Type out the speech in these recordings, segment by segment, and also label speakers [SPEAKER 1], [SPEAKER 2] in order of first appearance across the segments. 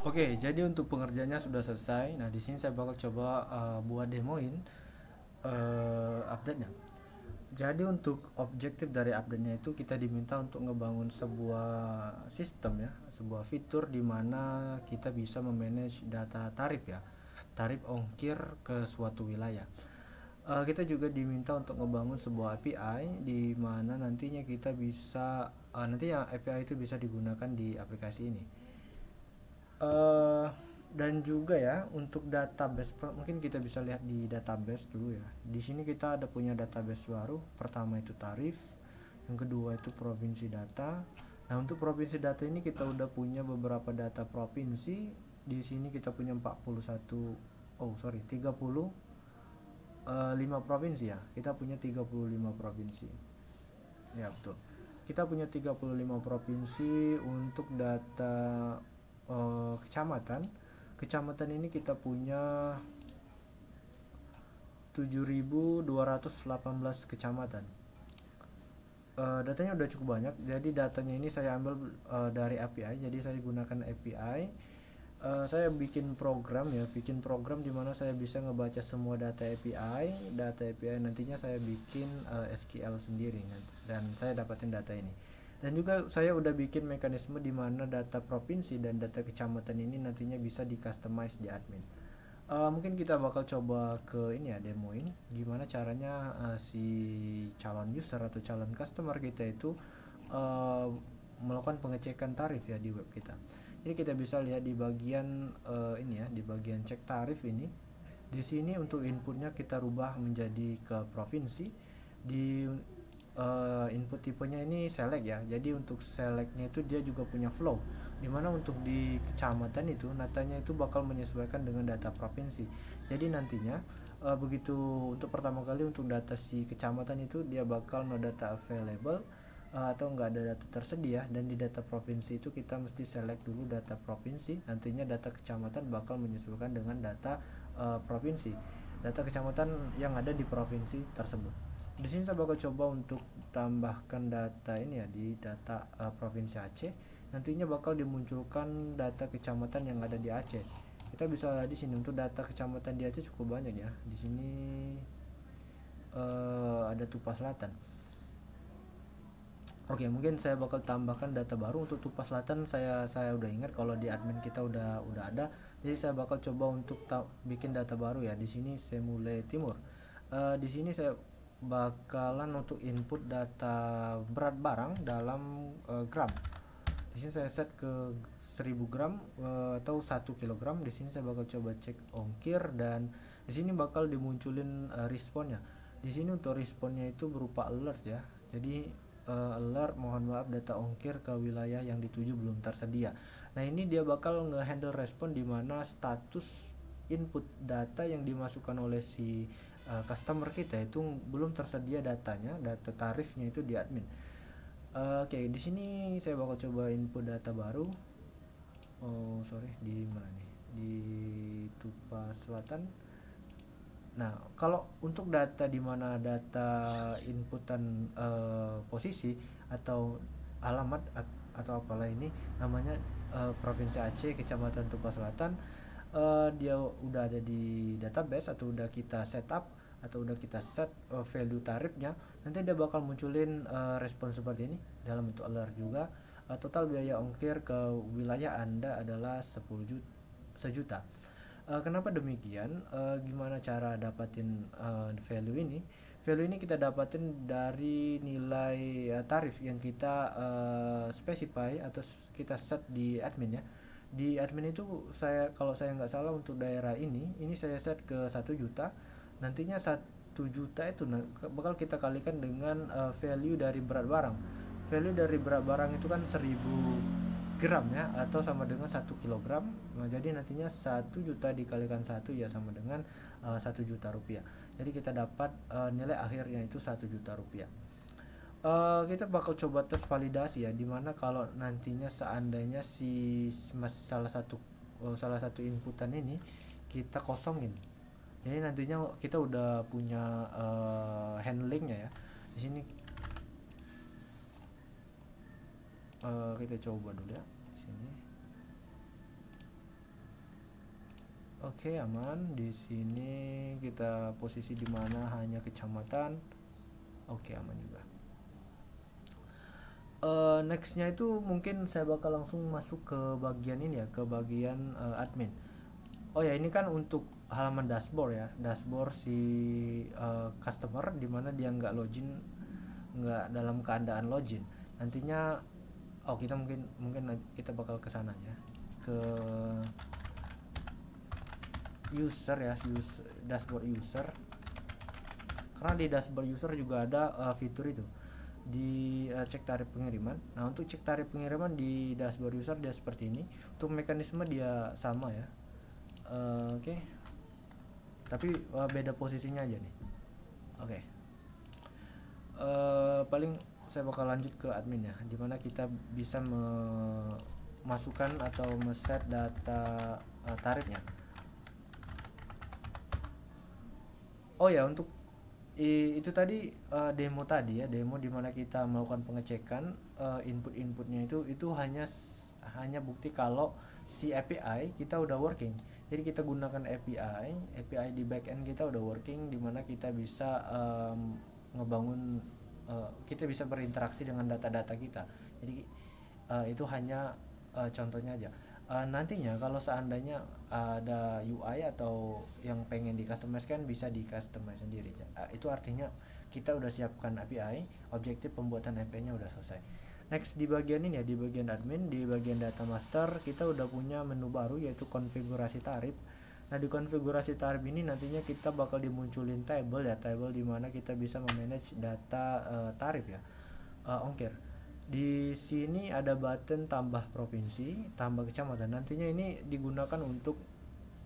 [SPEAKER 1] Oke, jadi untuk pengerjaannya sudah selesai. Nah, di sini saya bakal coba buat demoin update-nya. Jadi untuk objektif dari update-nya itu kita diminta untuk ngebangun sebuah sistem ya, sebuah fitur di mana kita bisa memanage data tarif ya, tarif ongkir ke suatu wilayah. Kita juga diminta untuk ngebangun sebuah API di mana nantinya kita bisa nanti ya API itu bisa digunakan di aplikasi ini. eh dan juga ya untuk database, mungkin kita bisa lihat di database dulu ya. Di sini kita ada punya database baru. Pertama itu tarif, yang kedua itu provinsi data. Nah, untuk provinsi data ini kita udah punya beberapa data provinsi. Di sini kita punya 41, oh sorry, 30, 5 provinsi ya. Kita punya 35 provinsi. Ya, betul. Kita punya 35 provinsi untuk data kecamatan. Kecamatan ini kita punya 7.218 kecamatan. Datanya udah cukup banyak. Jadi datanya ini saya ambil dari API. Jadi saya gunakan API. Saya bikin program ya, bikin program di mana saya bisa ngebaca semua data API. Data API nantinya saya bikin SQL sendiri dan saya dapatin data ini. Dan juga saya udah bikin mekanisme di mana data provinsi dan data kecamatan ini nantinya bisa di customize di admin. Mungkin kita bakal coba ke ini ya, demoin gimana caranya si calon user atau calon customer kita itu uh, melakukan pengecekan tarif ya di web kita. Jadi kita bisa lihat di bagian ini ya, di bagian cek tarif ini. Di sini untuk inputnya kita rubah menjadi ke provinsi. Di input tipenya ini select ya. Jadi untuk selectnya itu dia juga punya flow. Dimana untuk di kecamatan itu datanya itu bakal menyesuaikan dengan data provinsi. Jadi nantinya begitu untuk pertama kali untuk data si kecamatan itu dia bakal no data available atau nggak ada data tersedia, dan di data provinsi itu kita mesti select dulu data provinsi. Nantinya data kecamatan bakal menyesuaikan dengan data provinsi, data kecamatan yang ada di provinsi tersebut. Di sini saya bakal coba untuk tambahkan data ini ya di data provinsi Aceh. Nantinya bakal dimunculkan data kecamatan yang ada di Aceh. Kita bisa di sini untuk data kecamatan di Aceh cukup banyak ya. Di sini ada Tupas Selatan. Oke, mungkin saya bakal tambahkan data baru untuk Tupas Selatan. Saya udah ingat kalau di admin kita udah ada. Jadi saya bakal coba untuk bikin data baru ya. Di sini Semule Timur. Di sini saya bakalan untuk input data berat barang dalam gram. Di sini saya set ke 1000 gram atau 1 kilogram. Di sini saya bakal coba cek ongkir, dan di sini bakal dimunculin responnya. Di sini untuk responnya itu berupa alert ya. Jadi alert mohon maaf data ongkir ke wilayah yang dituju belum tersedia. Nah, ini dia bakal ngehandle respon di mana status input data yang dimasukkan oleh si customer kita itu belum tersedia datanya, data tarifnya itu di admin. Oke, di sini saya bakal coba input data baru. Oh, sorry, di mana nih? Di Tupas Selatan. Nah, kalau untuk data di mana data inputan posisi atau alamat atau apalah ini namanya, Provinsi Aceh, Kecamatan Tupas Selatan, dia udah ada di database atau udah kita setup atau udah kita set value tarifnya. Nanti dia bakal munculin respon seperti ini dalam bentuk alert juga. Total biaya ongkir ke wilayah Anda adalah 10 juta, sejuta. Kenapa demikian? Gimana cara dapatin value ini? Value ini kita dapatin dari nilai tarif yang kita specify atau kita set di admin ya. Di admin itu saya, kalau saya nggak salah untuk daerah ini saya set ke 1 juta. Nantinya 1 juta itu bakal kita kalikan dengan value dari berat barang. Value dari berat barang itu kan 1000 gram ya, atau sama dengan 1 kilogram. Nah, jadi nantinya 1 juta dikalikan 1 ya sama dengan 1 juta rupiah. Jadi kita dapat nilai akhirnya itu 1 juta rupiah. Kita bakal coba tes validasi ya, dimana kalau nantinya seandainya si salah satu inputan ini kita kosongin. Jadi nantinya kita udah punya handlingnya ya. Di sini kita coba dulu ya. Di sini Oke, aman. Di sini kita posisi di mana hanya kecamatan. Oke, aman juga. Nextnya itu mungkin saya bakal langsung masuk ke bagian ini ya, ke bagian admin. Oh ya, ini kan untuk halaman dashboard ya, dashboard si customer dimana dia nggak login, nggak dalam keadaan login. Nantinya, oh kita mungkin mungkin kita bakal ke sana ya, ke user ya, dashboard user. Karena di dashboard user juga ada fitur itu di cek tarif pengiriman. Nah, untuk cek tarif pengiriman di dashboard user dia seperti ini. Untuk mekanisme dia sama ya. Oke. Tapi beda posisinya aja nih. Oke. Paling saya bakal lanjut ke admin ya, dimana kita bisa memasukkan atau set data tarifnya. Oh ya, untuk itu tadi demo tadi ya, demo dimana kita melakukan pengecekan input-inputnya itu hanya bukti kalau si API kita udah working. Jadi kita gunakan API di backend kita udah working, dimana kita bisa ngebangun, kita bisa berinteraksi dengan data-data kita. Jadi itu hanya contohnya aja. Nantinya kalau seandainya ada UI atau yang pengen di customize kan bisa di customize sendiri. Itu artinya kita udah siapkan API, objektif pembuatan API-nya udah selesai. Next di bagian ini ya, di bagian admin, di bagian data master kita udah punya menu baru yaitu konfigurasi tarif. Nah, di konfigurasi tarif ini nantinya kita bakal dimunculin table ya, table dimana kita bisa memanage data tarif ya, ongkir. Di sini ada button tambah provinsi, tambah kecamatan. Nantinya ini digunakan untuk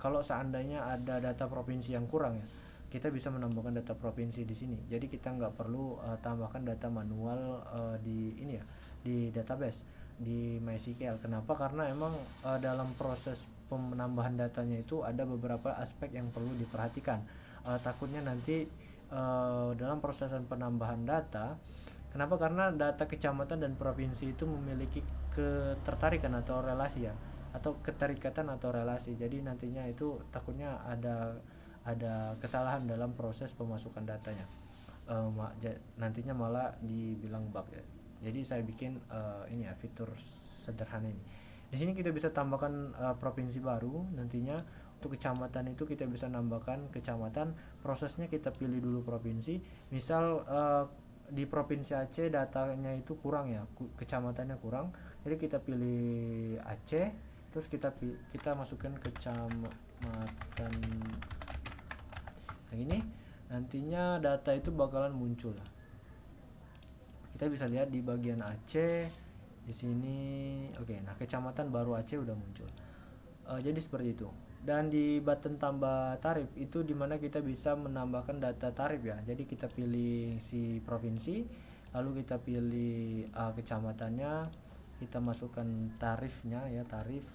[SPEAKER 1] kalau seandainya ada data provinsi yang kurang ya, kita bisa menambahkan data provinsi di sini. Jadi kita nggak perlu tambahkan data manual di ini ya, di database di MySQL. Kenapa? Karena emang dalam proses penambahan datanya itu ada beberapa aspek yang perlu diperhatikan. Takutnya nanti dalam proses penambahan data, kenapa? Karena data kecamatan dan provinsi itu memiliki ketertarikan atau relasi ya, atau keterikatan atau relasi. Jadi nantinya itu takutnya ada kesalahan dalam proses pemasukan datanya. Nantinya malah dibilang bug ya. Jadi saya bikin ini ya, fitur sederhana ini. Di sini kita bisa tambahkan provinsi baru. Nantinya untuk kecamatan itu kita bisa nambahkan kecamatan. Prosesnya kita pilih dulu provinsi. Misal di provinsi Aceh datanya itu kurang ya, kecamatannya kurang, jadi kita pilih Aceh, terus kita masukkan kecamatan yang ini. Nantinya data itu bakalan muncul. Kita bisa lihat di bagian Aceh di sini. Oke, nah kecamatan baru Aceh udah muncul. Jadi seperti itu. Dan di button tambah tarif itu dimana kita bisa menambahkan data tarif ya. Jadi kita pilih si provinsi, lalu kita pilih kecamatannya, kita masukkan tarifnya ya, tarif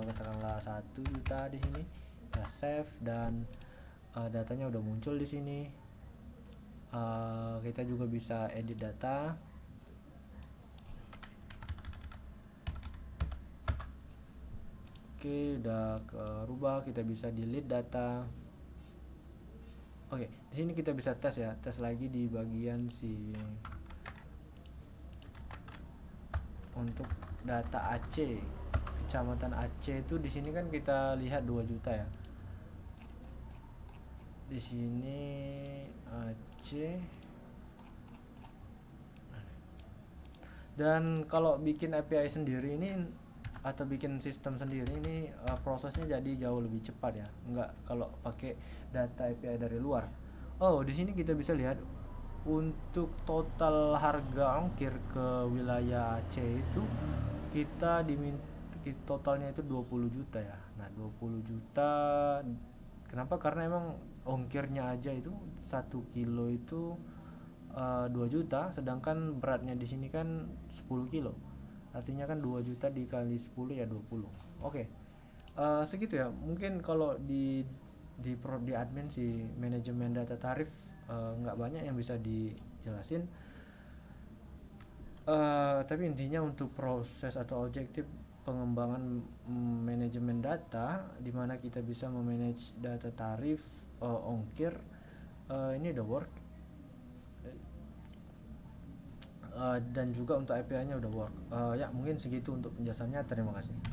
[SPEAKER 1] katakanlah 1 juta di sini. Kita save dan datanya udah muncul di sini. Kita juga bisa edit data. Oke, udah kerubah, kita bisa delete data. Oke, di sini kita bisa tes ya, tes lagi di bagian si untuk data Aceh. Kecamatan Aceh itu di sini kan kita lihat 2 juta ya. Di sini Aceh. Dan kalau bikin API sendiri ini atau bikin sistem sendiri ini prosesnya jadi jauh lebih cepat ya, nggak kalau pakai data API dari luar. Oh, di sini kita bisa lihat untuk total harga ongkir ke wilayah Aceh itu kita totalnya itu 20 juta ya. Nah, 20 juta kenapa? Karena emang ongkirnya aja itu 1 kilo itu 2 juta, sedangkan beratnya di sini kan 10 kilo. Artinya kan 2 juta dikali 10 ya 20. Oke. Segitu ya. Mungkin kalau di admin si manajemen data tarif nggak banyak yang bisa dijelasin. Tapi intinya untuk proses atau objektif pengembangan manajemen data, di mana kita bisa memanage data tarif, ongkir. Ini udah work. Dan juga untuk API-nya udah work. Ya mungkin segitu untuk penjelasannya. Terima kasih.